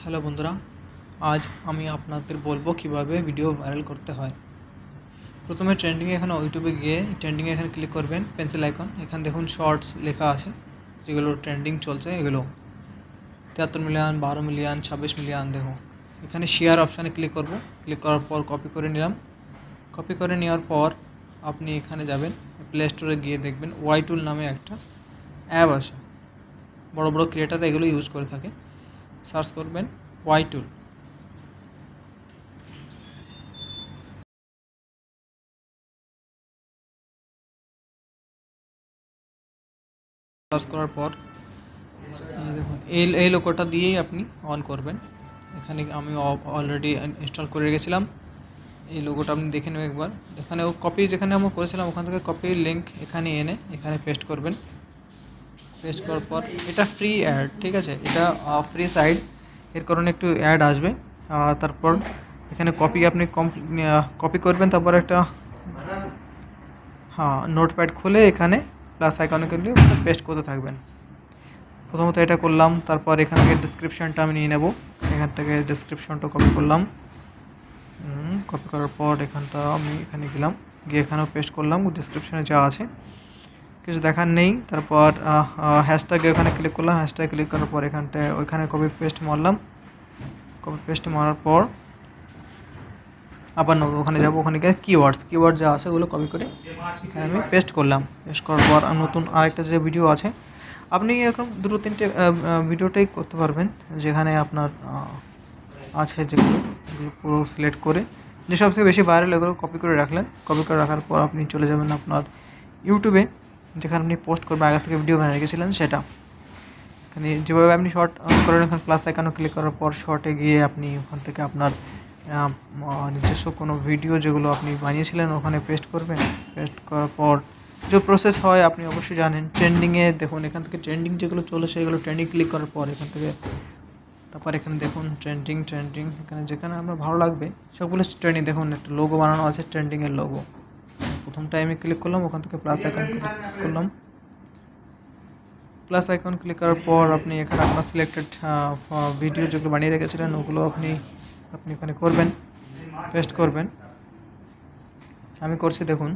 Hello বন্ধুরা, আজ আমি আপনাদের বলবো কিভাবে ভিডিও ভাইরাল করতে হয়। প্রথমে ট্রেন্ডিংয়ে এখানে ইউটিউবে গিয়ে ট্রেন্ডিংয়ে এখানে ক্লিক করবেন, পেন্সিল আইকন, এখানে দেখুন শর্টস লেখা আছে, যেগুলো ট্রেন্ডিং চলছে। এগুলো 73 মিলিয়ন, 12 মিলিয়ন, 26 মিলিয়ন। দেখো এখানে শেয়ার অপশানে ক্লিক করব। ক্লিক করার পর কপি করে নিলাম। কপি করে নেওয়ার পর আপনি এখানে যাবেন, প্লে স্টোরে গিয়ে দেখবেন ওয়াই টুল নামে একটা অ্যাপ আছে। বড় বড় ক্রিয়েটার এগুলো ইউজ করে থাকে। সার্চ করবেন ওয়াই টুল। সার্চ করার পর দেখুন এই লোগোটা দিয়েই আপনি অন করবেন। এখানে আমি অলরেডি ইনস্টল করে রেখেছিলাম। এই লোগোটা আপনি দেখে নেবেন একবার। এখানে কপি যেখানে আমরা করেছিলাম ওখান থেকে কপির লিঙ্ক এখানে এনে এখানে পেস্ট করবেন। পেস্ট করার পর এটা ফ্রি অ্যাড, ঠিক আছে, এটা ফ্রি সাইট, এর কারণে একটু অ্যাড আসবে। তারপর এখানে কপি আপনি কপি করবেন। তারপর একটা নোটপ্যাড খুলে এখানে প্লাস আইকনে করলে পেস্ট করতে থাকবেন। প্রথমত এটা করলাম, তারপর এখান থেকে ডিসক্রিপশানটা আমি নিয়ে নেব। এখান থেকে ডিসক্রিপশানটা কপি করলাম। কপি করার পর এখানটা আমি এখানে গেলাম, গিয়ে এখানেও পেস্ট করলাম। ডিসক্রিপশানে যা আছে কিছু দেখার নেই। তারপর হ্যাশট্যাগে ওখানে ক্লিক করলাম। হ্যাশট্যাগে ক্লিক করার পর ওইখানে কপি পেস্ট মারলাম। কপি পেস্ট মারার পর আবার ওখানে যাবো, ওখানে গিয়ে কিওয়ার্ড যা আছে ওগুলো কপি করে এখানে আমি পেস্ট করলাম। পেস্ট করার পর নতুন আরেকটা যে ভিডিও আছে, আপনি এরকম দুটো তিনটে ভিডিওটাই করতে পারবেন, যেখানে আপনার আছে যেগুলো পুরো সিলেক্ট করে যে সবথেকে বেশি ভাইরাল এগুলো কপি করে রাখলেন। কপি করে রাখার পর আপনি চলে যাবেন আপনার ইউটিউবে, যেখানে আপনি পোস্ট করবেন আগে থেকে ভিডিও বানিয়ে রেখেছিলেন সেটা। এখানে যেভাবে আপনি শর্ট করেন, এখানে প্লাস আইকনে ক্লিক করার পর শর্টে গিয়ে আপনি ওখান থেকে আপনার নিজস্ব কোনো ভিডিও যেগুলো আপনি বানিয়েছিলেন ওখানে পেস্ট করবেন। পেস্ট করার পর যে প্রসেস হয় আপনি অবশ্যই জানেন। ট্রেন্ডিংয়ে দেখুন, এখান থেকে ট্রেন্ডিং যেগুলো চলে সেগুলো ট্রেন্ডিং ক্লিক করার পর এখান থেকে তারপর এখানে দেখুন ট্রেন্ডিং এখানে যেখানে আপনার ভালো লাগবে সবগুলো ট্রেন্ডিং। দেখুন একটা লোগো বানানো আছে, ট্রেন্ডিংয়ের লোগো। প্রথমটাই আমি ক্লিক করলাম, ওখান থেকে প্লাস আইকন ক্লিক করলাম। প্লাস আইকন ক্লিক করার পর আপনি এখানে আপনার সিলেক্টেড ভিডিও যেগুলো বানিয়ে রেখেছিলেন ওগুলো আপনি এখানে করবেন, পেস্ট করবেন। আমি করছি, দেখুন।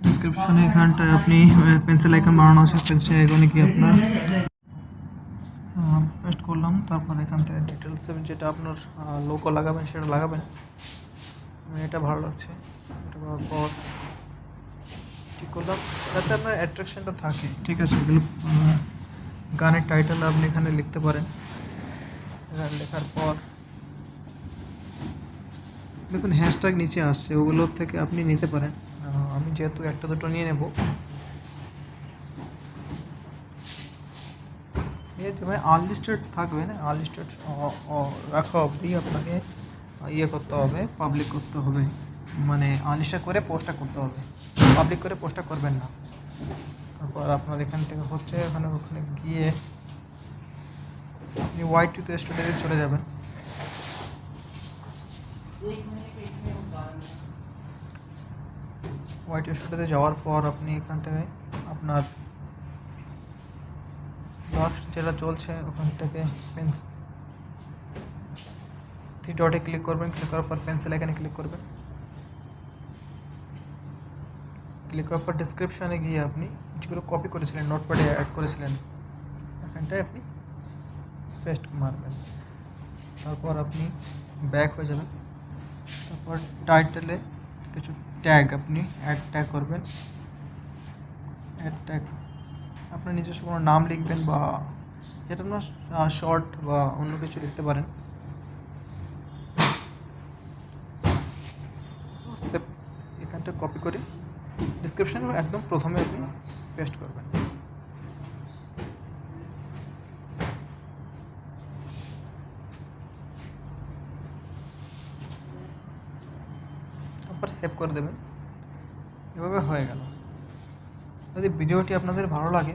ডিসক্রিপশনে এখানটায় আপনি পেন্সিল আইকন বানানো আছে, পেন্সিল আইকনে কি আপনার পেস্ট করলাম। তারপর এখান থেকে ডিটেলসে যেটা আপনার লোগো লাগাবেন সেটা লাগাবেন। এটা ভালো লাগছে, এটা করার পর ঠিক করলাম যাতে আপনার অ্যাট্রাকশনটা থাকে, ঠিক আছে। এগুলো গানের টাইটেল আপনি এখানে লিখতে পারেন। এখানে লেখার পর দেখুন হ্যাশট্যাগ নিচে আসছে, ওগুলোর থেকে আপনি নিতে পারেন। আমি যেহেতু একটা দুটো নিয়ে নেব, যেমন আনলিস্টেড থাকবে না, আনলিস্টেড রাখা অবধি আপনাকে করতে হবে, পাবলিক করতে হবে, মানে আনলিস্টেড করে পোস্টটা করতে হবে, পাবলিক করে পোস্টটা করবেন না। তারপর আপনার এখান থেকে হচ্ছে ওখানে গিয়ে আপনি ওয়াই টুতে স্টুডিওতে চলে যাবেন। ওয়াই টু স্টুডিওতে যাওয়ার পর আপনি এখান থেকে আপনার লাস্ট যেটা চলছে ওখান থেকে থ্রি ডটে ক্লিক করবেন। ক্লিক করার পর পেন্সিল এখানে ক্লিক করবেন। ক্লিক করার পর ডিসক্রিপশানে গিয়ে আপনি যেগুলো কপি করেছিলেন, নোটপ্যাডে অ্যাড করেছিলেন, এখানটায় আপনি পেস্ট মারবেন। তারপর আপনি ব্যাক হয়ে যাবেন। তারপর টাইটেলে কিছু ট্যাগ আপনি ট্যাগ করবেন। ট্যাগ আপনার নিজস্ব কোনো নাম লিখবেন, বা যেটা আপনার শর্ট বা অন্য কিছু লিখতে পারেন। সেভ এখানটা কপি করে ডিসক্রিপশানে একদম প্রথমে আপনি পেস্ট করবেন। তারপর সেভ করে দেবেন। এভাবে হয়ে গেল। যদি ভিডিওটি আপনাদের ভালো লাগে